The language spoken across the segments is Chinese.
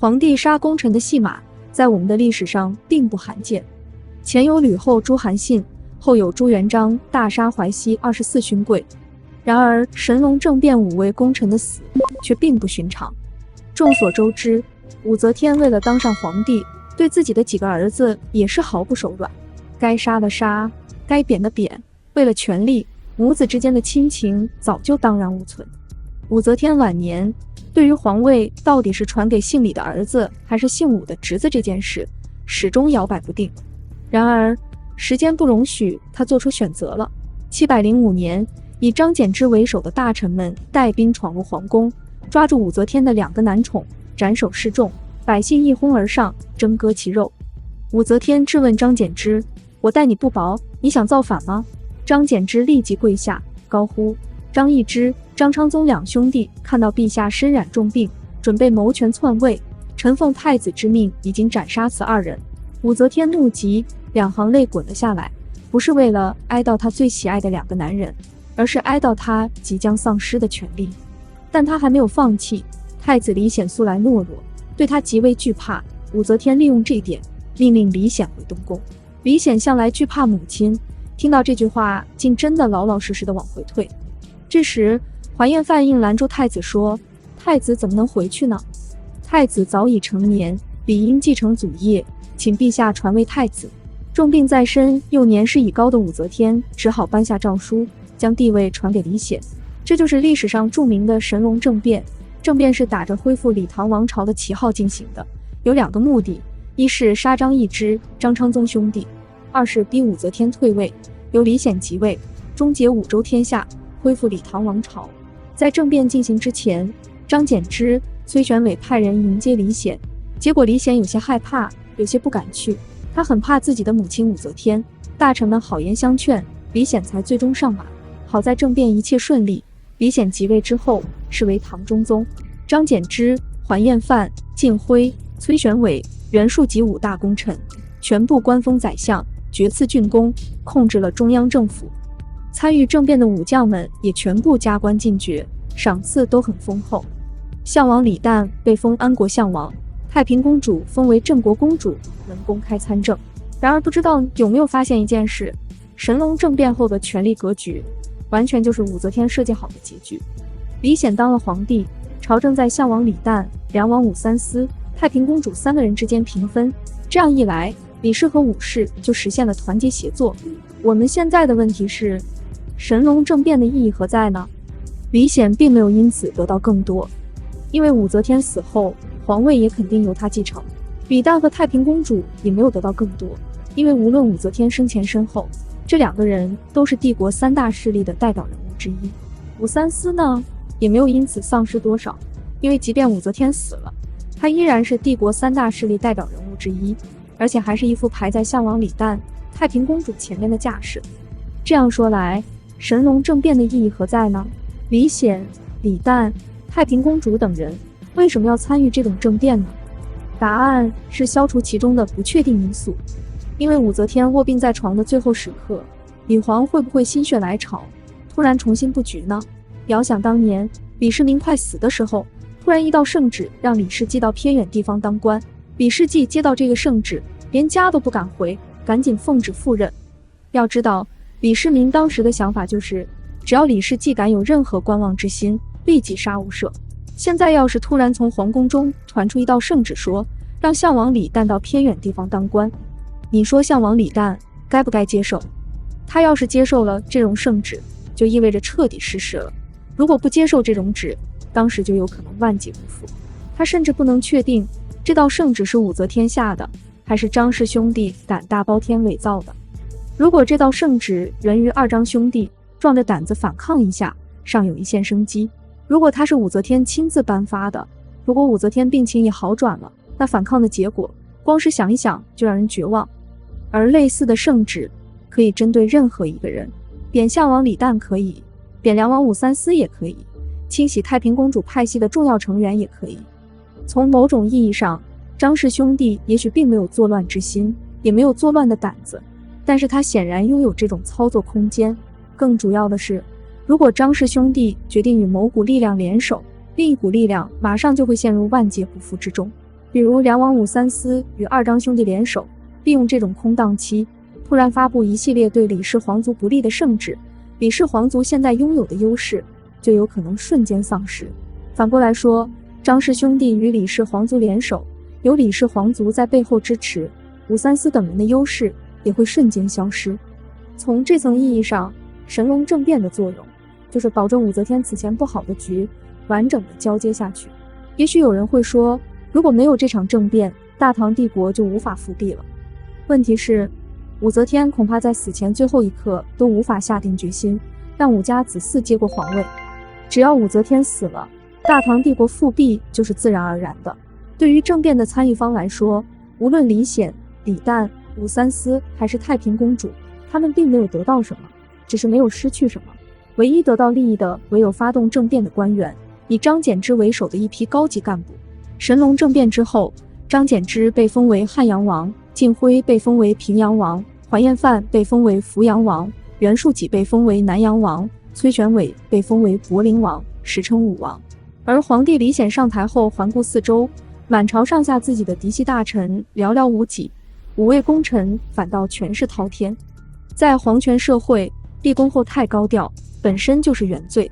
皇帝杀功臣的戏码在我们的历史上并不罕见，前有吕后诛韩信，后有朱元璋大杀淮西24勋贵。然而神龙政变5位功臣的死却并不寻常。众所周知，武则天为了当上皇帝，对自己的几个儿子也是毫不手软，该杀的杀，该贬的贬，为了权力，母子之间的亲情早就荡然无存。武则天晚年对于皇位到底是传给姓李的儿子还是姓武的侄子这件事始终摇摆不定。然而时间不容许他做出选择了。705年，以张柬之为首的大臣们带兵闯入皇宫，抓住武则天的2个男宠，斩首示众，百姓一哄而上，争割其肉。武则天质问张柬之：“我待你不薄，你想造反吗？”张柬之立即跪下，高呼：“张易之、张昌宗2兄弟看到陛下身染重病，准备谋权篡位，臣奉太子之命，已经斩杀此2人。”武则天怒极，2行泪滚了下来，不是为了哀悼她最喜爱的2个男人，而是哀悼她即将丧失的权利。但她还没有放弃。太子李显素来懦弱，对他极为惧怕。武则天利用这一点，命令李显回东宫。李显向来惧怕母亲，听到这句话，竟真的老老实实的往回退。这时怀彦范应拦住太子说：“太子怎么能回去呢？太子早已成年，理应继承祖业，请陛下传位太子。”重病在身又年事已高的武则天只好颁下诏书，将帝位传给李显。这就是历史上著名的神龙政变。政变是打着恢复李唐王朝的旗号进行的，有2个目的：一是杀张易之、张昌宗兄弟；二是逼武则天退位，由李显即位，终结5州天下，恢复李唐王朝。在政变进行之前，张柬之、崔玄伟派人迎接李显，结果李显有些害怕，有些不敢去，他很怕自己的母亲武则天。大臣们好言相劝，李显才最终上马。好在政变一切顺利，李显即位之后是为唐中宗。张柬之、桓彦范、靳辉、崔玄伟、袁术及5大功臣全部官封宰相，爵赐郡公，控制了中央政府。参与政变的武将们也全部加官进爵，赏赐都很丰厚。项王李旦被封安国相王，太平公主封为镇国公主，能公开参政。然而不知道有没有发现一件事，神龙政变后的权力格局完全就是武则天设计好的结局。李显当了皇帝，朝政在项王李旦、梁王武三思、太平公主3个人之间平分，这样一来，李氏和武氏就实现了团结协作。我们现在的问题是，神龙政变的意义何在呢？李显并没有因此得到更多，因为武则天死后，皇位也肯定由他继承。李旦和太平公主也没有得到更多，因为无论武则天生前身后，这2个人都是帝国3大势力的代表人物之一。武三思呢，也没有因此丧失多少，因为即便武则天死了，他依然是帝国3大势力代表人物之一，而且还是一副排在项王李旦、太平公主前面的架势。这样说来，神龙政变的意义何在呢？李显、李旦、太平公主等人为什么要参与这种政变呢？答案是消除其中的不确定因素。因为武则天卧病在床的最后时刻，李皇会不会心血来潮，突然重新布局呢？遥想当年李世民快死的时候，突然一道圣旨让李氏寄到偏远地方当官，李世继接到这个圣旨，连家都不敢回，赶紧奉旨赴任。要知道李世民当时的想法就是，只要李世继敢有任何观望之心，立即杀无赦。现在要是突然从皇宫中传出一道圣旨，说让项王李旦到偏远地方当官，你说项王李旦该不该接受？他要是接受了这种圣旨，就意味着彻底失势了。如果不接受这种旨，当时就有可能万劫不复。他甚至不能确定这道圣旨是武则天下的，还是张氏兄弟胆大包天伪造的。如果这道圣旨源于2张兄弟壮着胆子反抗一下，尚有一线生机。如果他是武则天亲自颁发的，如果武则天病情也好转了，那反抗的结果光是想一想就让人绝望。而类似的圣旨可以针对任何一个人，贬项王李旦可以，贬梁王武三思也可以，清洗太平公主派系的重要成员也可以。从某种意义上，张氏兄弟也许并没有作乱之心，也没有作乱的胆子，但是他显然拥有这种操作空间。更主要的是，如果张氏兄弟决定与某股力量联手，另一股力量马上就会陷入万劫不复之中。比如梁王武三思与二张兄弟联手，利用这种空档期，突然发布一系列对李氏皇族不利的圣旨，李氏皇族现在拥有的优势就有可能瞬间丧失。反过来说，张氏兄弟与李氏皇族联手，有李氏皇族在背后支持，武三思等人的优势也会瞬间消失。从这层意义上，神龙政变的作用就是保证武则天此前不好的局完整的交接下去。也许有人会说，如果没有这场政变，大唐帝国就无法复辟了。问题是，武则天恐怕在死前最后一刻都无法下定决心让武家子嗣接过皇位。只要武则天死了，大唐帝国复辟就是自然而然的。对于政变的参与方来说，无论李显、李旦、武三思还是太平公主，他们并没有得到什么，只是没有失去什么。唯一得到利益的唯有发动政变的官员，以张柬之为首的一批高级干部。神龙政变之后，张柬之被封为汉阳王，晋辉被封为平阳王，桓彦范被封为扶阳王，袁术己被封为南阳王，崔玄伟被封为博陵王，史称武王。而皇帝李显上台后环顾四周，满朝上下自己的嫡系大臣寥寥无几，五位功臣反倒权势滔天。在皇权社会，立功后太高调本身就是原罪。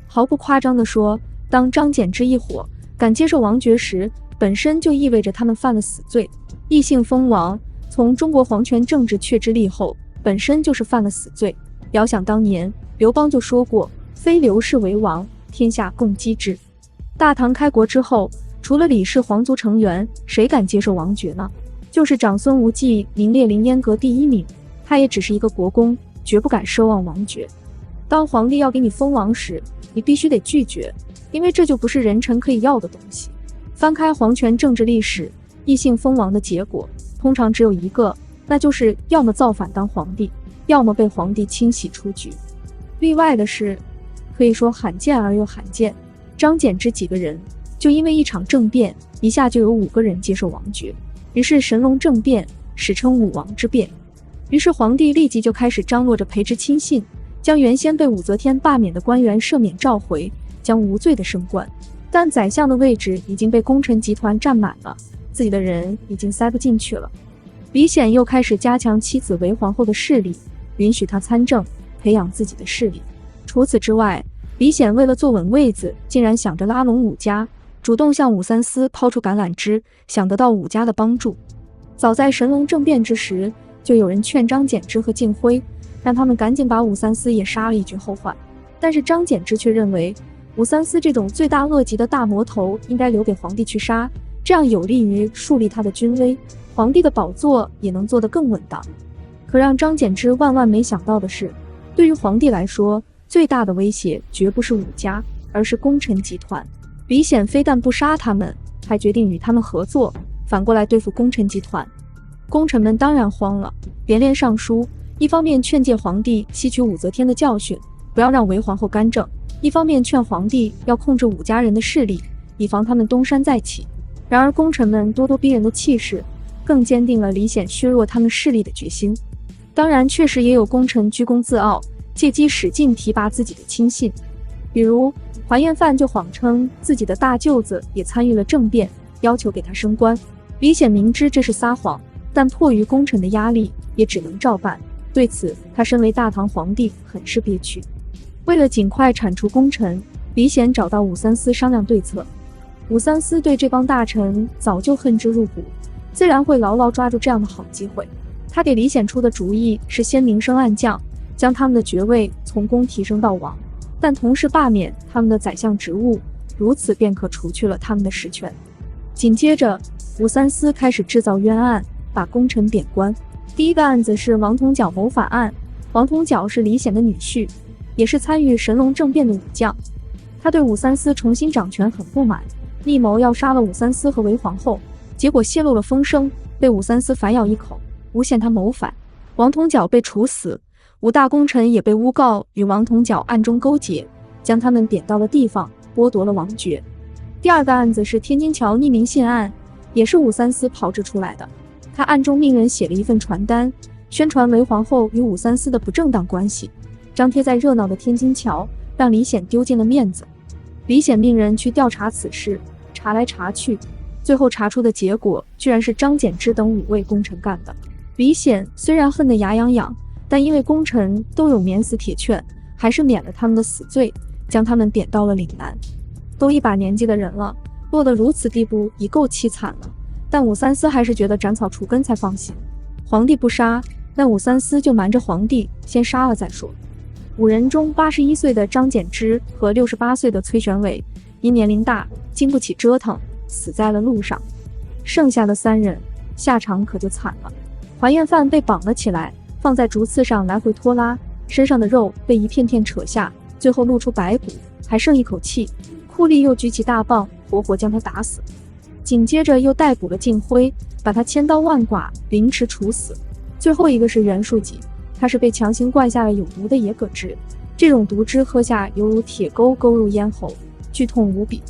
毫不夸张地说，当张柬之一伙敢接受王爵时，本身就意味着他们犯了死罪。异姓封王，从中国皇权政治确之立后，本身就是犯了死罪。遥想当年，刘邦就说过，非刘氏为王，天下共击之。大唐开国之后，除了李氏皇族成员，谁敢接受王爵呢？就是长孙无忌名列凌烟阁第一名，他也只是一个国公，绝不敢奢望王爵。当皇帝要给你封王时，你必须得拒绝，因为这就不是人臣可以要的东西。翻开皇权政治历史，异姓封王的结果通常只有一个，那就是要么造反当皇帝，要么被皇帝清洗出局。例外的是，可以说罕见而又罕见，张柬之几个人就因为一场政变，一下就有5个人接受王爵，于是神龙政变，史称武王之变。于是皇帝立即就开始张罗着培植亲信，将原先被武则天罢免的官员赦免召回，将无罪的升官。但宰相的位置已经被功臣集团占满了，自己的人已经塞不进去了。李显又开始加强妻子为皇后的势力，允许她参政，培养自己的势力。除此之外，李显为了坐稳位子，竟然想着拉拢武家，主动向武三思抛出橄榄枝，想得到武家的帮助。早在神龙政变之时，就有人劝张柬之和晋辉，让他们赶紧把武三思也杀了以绝后患。但是张柬之却认为，武三思这种罪大恶极的大魔头应该留给皇帝去杀，这样有利于树立他的军威，皇帝的宝座也能做得更稳当。可让张柬之万万没想到的是，对于皇帝来说，最大的威胁绝不是武家，而是功臣集团。李显非但不杀他们，还决定与他们合作，反过来对付功臣集团。功臣们当然慌了，连连上书，一方面劝诫皇帝吸取武则天的教训，不要让韦皇后干政，一方面劝皇帝要控制武家人的势力，以防他们东山再起。然而功臣们咄咄逼人的气势，更坚定了李显削弱他们势力的决心。当然，确实也有功臣居功自傲，借机使劲提拔自己的亲信。比如桓彦范就谎称自己的大舅子也参与了政变，要求给他升官。李显明知这是撒谎，但迫于功臣的压力，也只能照办。对此，他身为大唐皇帝很是憋屈。为了尽快铲除功臣，李显找到武三思商量对策。武三思对这帮大臣早就恨之入骨，自然会牢牢抓住这样的好机会。他给李显出的主意是先明升暗降，将他们的爵位从公提升到王，但同时罢免他们的宰相职务，如此便可除去了他们的实权。紧接着，武三思开始制造冤案，把功臣贬官。第一个案子是王同角谋反案。王同角是李显的女婿，也是参与神龙政变的武将。他对武三思重新掌权很不满，密谋要杀了武三思和韦皇后，结果泄露了风声，被武三思反咬一口，诬陷他谋反。王同角被处死，五大功臣也被诬告与王同角暗中勾结，将他们贬到了地方，剥夺了王爵。第二个案子是天津桥匿名信案，也是武三思炮制出来的。他暗中命人写了一份传单，宣传韦皇后与武三思的不正当关系，张贴在热闹的天津桥，让李显丢尽了面子。李显命人去调查此事，查来查去，最后查出的结果居然是张柬之等5位功臣干的。李显虽然恨得牙痒痒，但因为功臣都有免死铁券，还是免了他们的死罪，将他们点到了岭南。都一把年纪的人了，落得如此地步已够凄惨了，但武三思还是觉得斩草除根才放心。皇帝不杀，那武三思就瞒着皇帝先杀了再说。5人中81岁的张柬之和68岁的崔玄伟因年龄大，经不起折腾，死在了路上。剩下的3人下场可就惨了。怀验犯被绑了起来，放在竹刺上来回拖拉，身上的肉被一片片扯下，最后露出白骨，还剩一口气。酷吏又举起大棒，活活将他打死。紧接着又逮捕了靳辉，把他千刀万剐，凌迟处死。最后一个是袁术己，他是被强行灌下了有毒的野葛汁，这种毒汁喝下犹如铁钩勾入咽喉，剧痛无比。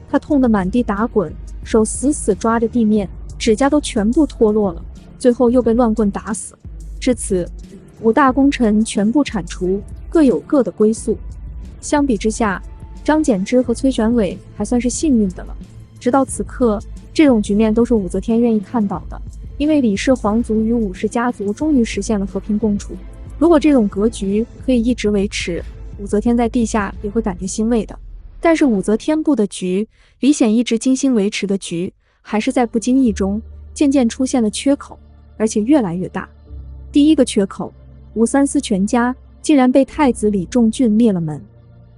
他痛得满地打滚，手死死抓着地面，指甲都全部脱落了，最后又被乱棍打死。至此，5大功臣全部铲除，各有各的归宿。相比之下，张柬之和崔玄伟还算是幸运的了。直到此刻，这种局面都是武则天愿意看到的，因为李氏皇族与武氏家族终于实现了和平共处。如果这种格局可以一直维持，武则天在地下也会感觉欣慰的。但是武则天布的局，李显一直精心维持的局，还是在不经意中渐渐出现了缺口，而且越来越大。第一个缺口，武三思全家竟然被太子李仲俊灭了门。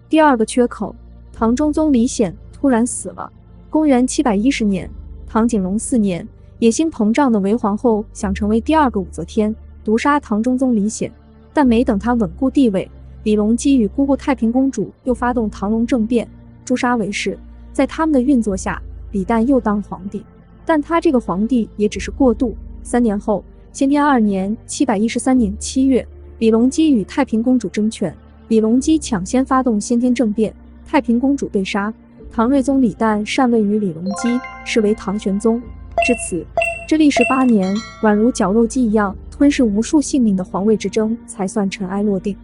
第二个缺口，唐中宗李显突然死了。公元710年，唐景龙4年，野心膨胀的韦皇后想成为第2个武则天，毒杀唐中宗李显，但没等他稳固地位，李隆基与姑姑太平公主又发动唐隆政变，诛杀韦氏。在他们的运作下，李旦又当皇帝，但他这个皇帝也只是过渡。3年后，先天2年713年7月，李隆基与太平公主争权，李隆基抢先发动先天政变，太平公主被杀。唐睿宗李旦禅位于李隆基，是为唐玄宗。至此，这历时8年，宛如绞肉机一样吞噬无数性命的皇位之争才算尘埃落定。